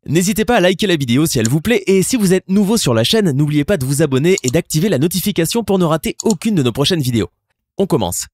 N'hésitez pas à liker la vidéo si elle vous plaît et si vous êtes nouveau sur la chaîne, n'oubliez pas de vous abonner et d'activer la notification pour ne rater aucune de nos prochaines vidéos. On commence.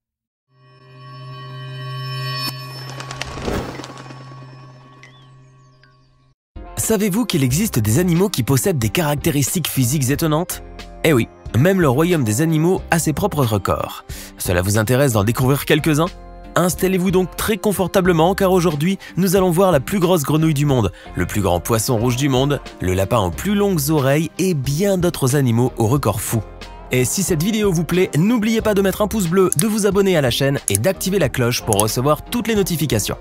Savez-vous qu'il existe des animaux qui possèdent des caractéristiques physiques étonnantes? Eh oui, même le royaume des animaux a ses propres records. Cela vous intéresse d'en découvrir quelques-uns? Installez-vous donc très confortablement car aujourd'hui, nous allons voir la plus grosse grenouille du monde, le plus grand poisson rouge du monde, le lapin aux plus longues oreilles et bien d'autres animaux aux records fous. Et si cette vidéo vous plaît, n'oubliez pas de mettre un pouce bleu, de vous abonner à la chaîne et d'activer la cloche pour recevoir toutes les notifications.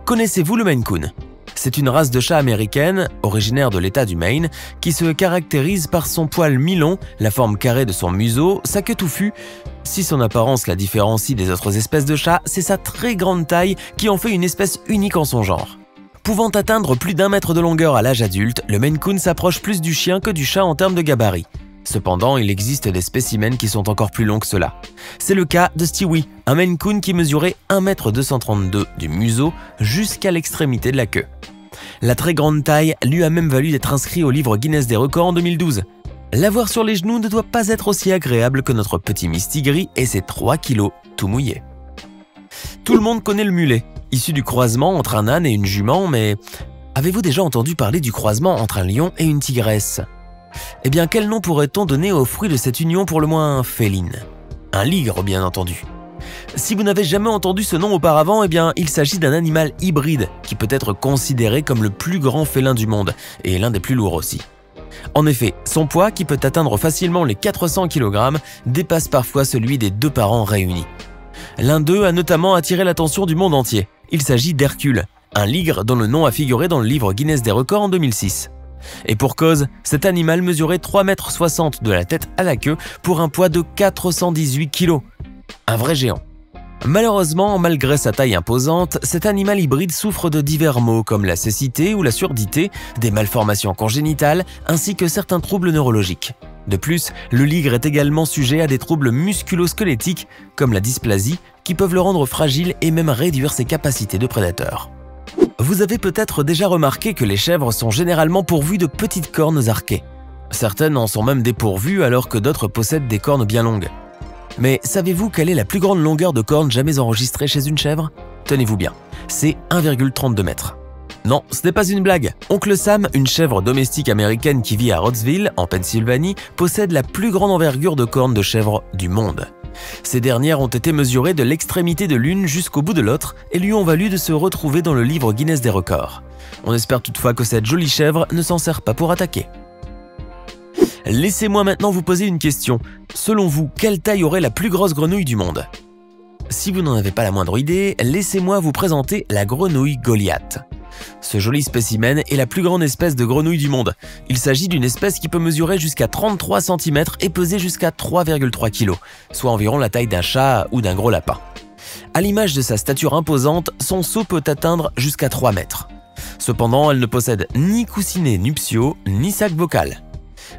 Connaissez-vous le Maine Coon? C'est une race de chat américaine, originaire de l'état du Maine, qui se caractérise par son poil mi-long, la forme carrée de son museau, sa queue touffue. Si son apparence la différencie des autres espèces de chats, c'est sa très grande taille qui en fait une espèce unique en son genre. Pouvant atteindre plus d'1 mètre de longueur à l'âge adulte, le Maine Coon s'approche plus du chien que du chat en termes de gabarit. Cependant, il existe des spécimens qui sont encore plus longs que cela. C'est le cas de Stewie, un Maine Coon qui mesurait 1,232 m du museau jusqu'à l'extrémité de la queue. La très grande taille lui a même valu d'être inscrit au livre Guinness des records en 2012. L'avoir sur les genoux ne doit pas être aussi agréable que notre petit Misty Gris et ses 3 kilos tout mouillés. Tout le monde connaît le mulet, issu du croisement entre un âne et une jument, mais avez-vous déjà entendu parler du croisement entre un lion et une tigresse? Eh bien, quel nom pourrait-on donner au fruit de cette union pour le moins féline? Un ligre, bien entendu. Si vous n'avez jamais entendu ce nom auparavant, eh bien, il s'agit d'un animal hybride qui peut être considéré comme le plus grand félin du monde et l'un des plus lourds aussi. En effet, son poids, qui peut atteindre facilement les 400 kg, dépasse parfois celui des 2 parents réunis. L'un d'eux a notamment attiré l'attention du monde entier. Il s'agit d'Hercule, un ligre dont le nom a figuré dans le livre Guinness des records en 2006. Et pour cause, cet animal mesurait 3,60 m de la tête à la queue pour un poids de 418 kg. Un vrai géant. Malheureusement, malgré sa taille imposante, cet animal hybride souffre de divers maux comme la cécité ou la surdité, des malformations congénitales ainsi que certains troubles neurologiques. De plus, le ligre est également sujet à des troubles musculo-squelettiques comme la dysplasie qui peuvent le rendre fragile et même réduire ses capacités de prédateur. Vous avez peut-être déjà remarqué que les chèvres sont généralement pourvues de petites cornes arquées. Certaines en sont même dépourvues alors que d'autres possèdent des cornes bien longues. Mais savez-vous quelle est la plus grande longueur de corne jamais enregistrée chez une chèvre? Tenez-vous bien, c'est 1,32 m. Non, ce n'est pas une blague. Oncle Sam, une chèvre domestique américaine qui vit à Roseville, en Pennsylvanie, possède la plus grande envergure de cornes de chèvre du monde. Ces dernières ont été mesurées de l'extrémité de l'une jusqu'au bout de l'autre et lui ont valu de se retrouver dans le livre Guinness des records. On espère toutefois que cette jolie chèvre ne s'en sert pas pour attaquer. Laissez-moi maintenant vous poser une question. Selon vous, quelle taille aurait la plus grosse grenouille du monde? Si vous n'en avez pas la moindre idée, laissez-moi vous présenter la grenouille Goliath. Ce joli spécimen est la plus grande espèce de grenouille du monde. Il s'agit d'une espèce qui peut mesurer jusqu'à 33 cm et peser jusqu'à 3,3 kg, soit environ la taille d'un chat ou d'un gros lapin. À l'image de sa stature imposante, son saut peut atteindre jusqu'à 3 mètres. Cependant, elle ne possède ni coussinets nuptiaux, ni sac vocal.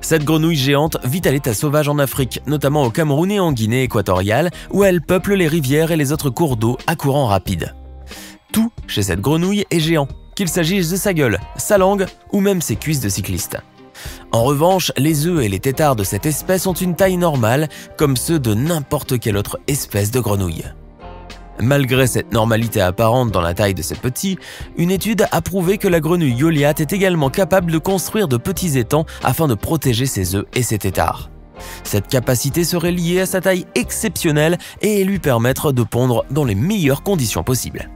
Cette grenouille géante vit à l'état sauvage en Afrique, notamment au Cameroun et en Guinée équatoriale, où elle peuple les rivières et les autres cours d'eau à courant rapide. Tout chez cette grenouille est géant, qu'il s'agisse de sa gueule, sa langue ou même ses cuisses de cycliste. En revanche, les œufs et les têtards de cette espèce ont une taille normale, comme ceux de n'importe quelle autre espèce de grenouille. Malgré cette normalité apparente dans la taille de ces petits, une étude a prouvé que la grenouille Goliath est également capable de construire de petits étangs afin de protéger ses œufs et ses têtards. Cette capacité serait liée à sa taille exceptionnelle et lui permettre de pondre dans les meilleures conditions possibles.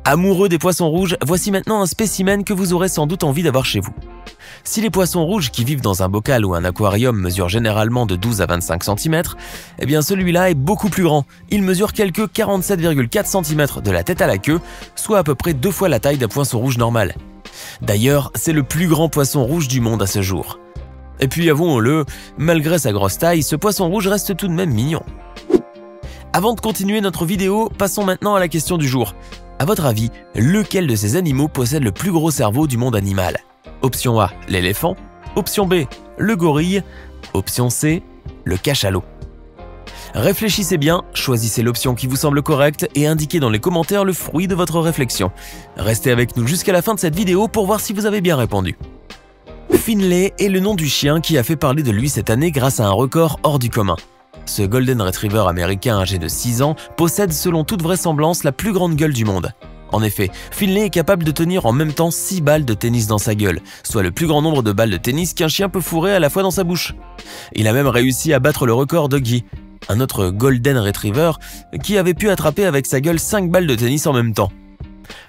Amoureux des poissons rouges, voici maintenant un spécimen que vous aurez sans doute envie d'avoir chez vous. Si les poissons rouges qui vivent dans un bocal ou un aquarium mesurent généralement de 12 à 25 cm, eh bien celui-là est beaucoup plus grand. Il mesure quelques 47,4 cm de la tête à la queue, soit à peu près 2 fois la taille d'un poisson rouge normal. D'ailleurs, c'est le plus grand poisson rouge du monde à ce jour. Et puis avouons-le, malgré sa grosse taille, ce poisson rouge reste tout de même mignon. Avant de continuer notre vidéo, passons maintenant à la question du jour. À votre avis, lequel de ces animaux possède le plus gros cerveau du monde animal? Option A, l'éléphant. Option B, le gorille. Option C, le cachalot. Réfléchissez bien, choisissez l'option qui vous semble correcte et indiquez dans les commentaires le fruit de votre réflexion. Restez avec nous jusqu'à la fin de cette vidéo pour voir si vous avez bien répondu. Finlay est le nom du chien qui a fait parler de lui cette année grâce à un record hors du commun. Ce Golden Retriever américain âgé de 6 ans possède selon toute vraisemblance la plus grande gueule du monde. En effet, Finlay est capable de tenir en même temps 6 balles de tennis dans sa gueule, soit le plus grand nombre de balles de tennis qu'un chien peut fourrer à la fois dans sa bouche. Il a même réussi à battre le record d'Huggy, un autre Golden Retriever qui avait pu attraper avec sa gueule 5 balles de tennis en même temps.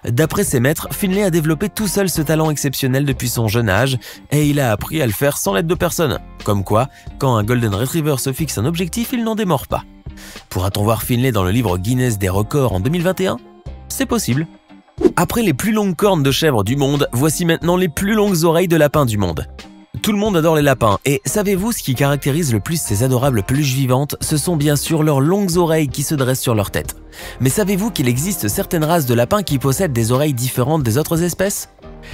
D'après ses maîtres, Finlay a développé tout seul ce talent exceptionnel depuis son jeune âge et il a appris à le faire sans l'aide de personne. Comme quoi, quand un Golden Retriever se fixe un objectif, il n'en démord pas. Pourra-t-on voir Finlay dans le livre Guinness des records en 2021 ? C'est possible. Après les plus longues cornes de chèvre du monde, voici maintenant les plus longues oreilles de lapin du monde. Tout le monde adore les lapins, et savez-vous ce qui caractérise le plus ces adorables peluches vivantes? Ce sont bien sûr leurs longues oreilles qui se dressent sur leur tête. Mais savez-vous qu'il existe certaines races de lapins qui possèdent des oreilles différentes des autres espèces?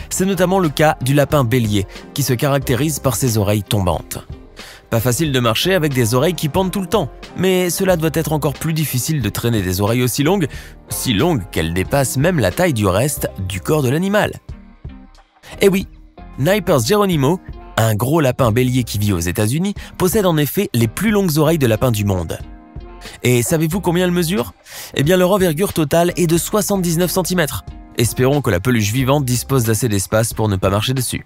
C'est notamment le cas du lapin bélier, qui se caractérise par ses oreilles tombantes. Pas facile de marcher avec des oreilles qui pendent tout le temps, mais cela doit être encore plus difficile de traîner des oreilles aussi longues qu'elles dépassent même la taille du reste du corps de l'animal. Eh oui, Napers Geronimo, un gros lapin bélier qui vit aux États-Unis, possède en effet les plus longues oreilles de lapin du monde. Et savez-vous combien elles mesurent? Eh bien leur envergure totale est de 79 cm. Espérons que la peluche vivante dispose d'assez d'espace pour ne pas marcher dessus.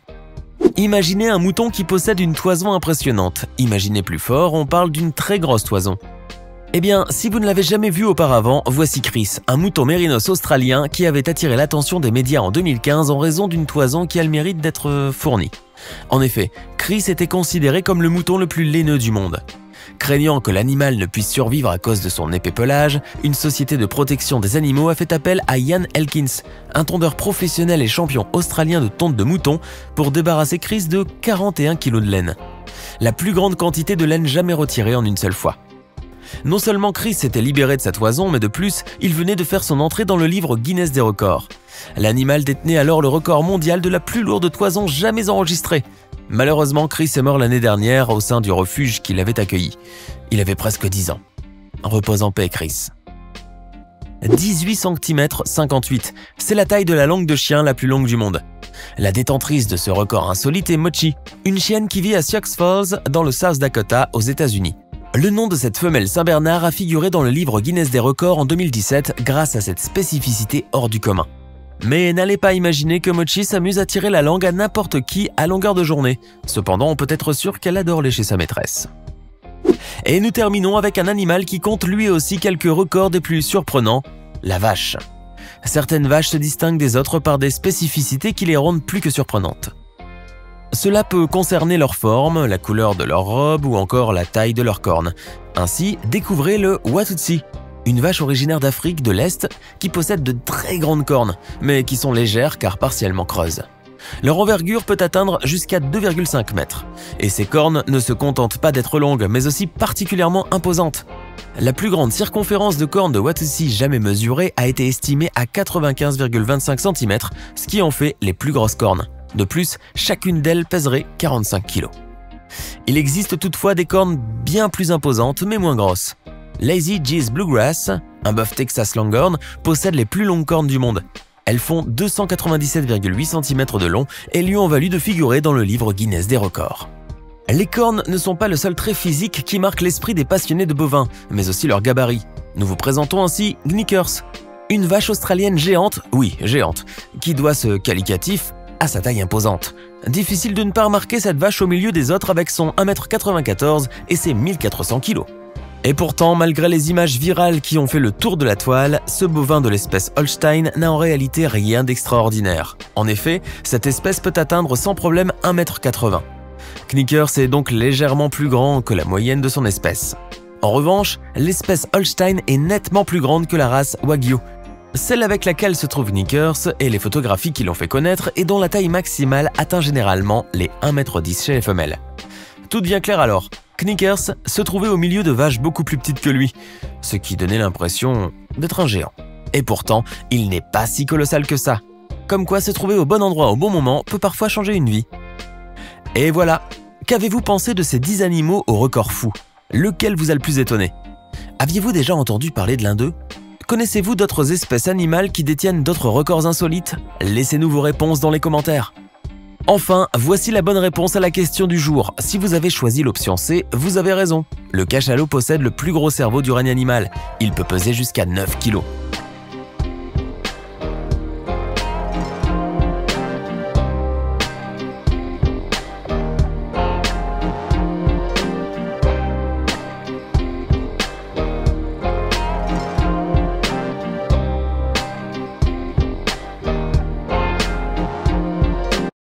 Imaginez un mouton qui possède une toison impressionnante. Imaginez plus fort, on parle d'une très grosse toison. Eh bien, si vous ne l'avez jamais vu auparavant, voici Chris, un mouton mérinos australien qui avait attiré l'attention des médias en 2015 en raison d'une toison qui a le mérite d'être fournie. En effet, Chris était considéré comme le mouton le plus laineux du monde. Craignant que l'animal ne puisse survivre à cause de son épais pelage, une société de protection des animaux a fait appel à Ian Elkins, un tondeur professionnel et champion australien de tonte de moutons, pour débarrasser Chris de 41 kg de laine. La plus grande quantité de laine jamais retirée en une seule fois. Non seulement Chris s'était libéré de sa toison, mais de plus, il venait de faire son entrée dans le livre Guinness des records. L'animal détenait alors le record mondial de la plus lourde toison jamais enregistrée. Malheureusement, Chris est mort l'année dernière au sein du refuge qui l'avait accueilli. Il avait presque 10 ans. Repose en paix, Chris. 18 cm 58, c'est la taille de la langue de chien la plus longue du monde. La détentrice de ce record insolite est Mochi, une chienne qui vit à Sioux Falls dans le South Dakota aux États-Unis. Le nom de cette femelle Saint-Bernard a figuré dans le livre Guinness des records en 2017 grâce à cette spécificité hors du commun. Mais n'allez pas imaginer que Mochi s'amuse à tirer la langue à n'importe qui à longueur de journée. Cependant, on peut être sûr qu'elle adore lécher sa maîtresse. Et nous terminons avec un animal qui compte lui aussi quelques records des plus surprenants, la vache. Certaines vaches se distinguent des autres par des spécificités qui les rendent plus que surprenantes. Cela peut concerner leur forme, la couleur de leur robe ou encore la taille de leurs cornes. Ainsi, découvrez le Watusi, une vache originaire d'Afrique de l'Est qui possède de très grandes cornes, mais qui sont légères car partiellement creuses. Leur envergure peut atteindre jusqu'à 2,5 mètres, et ces cornes ne se contentent pas d'être longues, mais aussi particulièrement imposantes. La plus grande circonférence de cornes de Watusi jamais mesurée a été estimée à 95,25 cm, ce qui en fait les plus grosses cornes. De plus, chacune d'elles pèserait 45 kg. Il existe toutefois des cornes bien plus imposantes mais moins grosses. Lazy G's Bluegrass, un bœuf Texas Longhorn, possède les plus longues cornes du monde. Elles font 297,8 cm de long et lui ont valu de figurer dans le livre Guinness des records. Les cornes ne sont pas le seul trait physique qui marque l'esprit des passionnés de bovins, mais aussi leur gabarit. Nous vous présentons ainsi Knickers, une vache australienne géante, oui géante, qui doit ce qualificatif à sa taille imposante. Difficile de ne pas remarquer cette vache au milieu des autres avec son 1,94 m et ses 1400 kg. Et pourtant, malgré les images virales qui ont fait le tour de la toile, ce bovin de l'espèce Holstein n'a en réalité rien d'extraordinaire. En effet, cette espèce peut atteindre sans problème 1,80 m. Knickers est donc légèrement plus grand que la moyenne de son espèce. En revanche, l'espèce Holstein est nettement plus grande que la race Wagyu, celle avec laquelle se trouve Knickers et les photographies qui l'ont fait connaître et dont la taille maximale atteint généralement les 1,10 m chez les femelles. Tout devient clair alors, Knickers se trouvait au milieu de vaches beaucoup plus petites que lui, ce qui donnait l'impression d'être un géant. Et pourtant, il n'est pas si colossal que ça. Comme quoi se trouver au bon endroit au bon moment peut parfois changer une vie. Et voilà, qu'avez-vous pensé de ces 10 animaux au record fou? Lequel vous a le plus étonné? Aviez-vous déjà entendu parler de l'un d'eux? Connaissez-vous d'autres espèces animales qui détiennent d'autres records insolites? Laissez-nous vos réponses dans les commentaires. Enfin, voici la bonne réponse à la question du jour. Si vous avez choisi l'option C, vous avez raison. Le cachalot possède le plus gros cerveau du règne animal. Il peut peser jusqu'à 9 kg.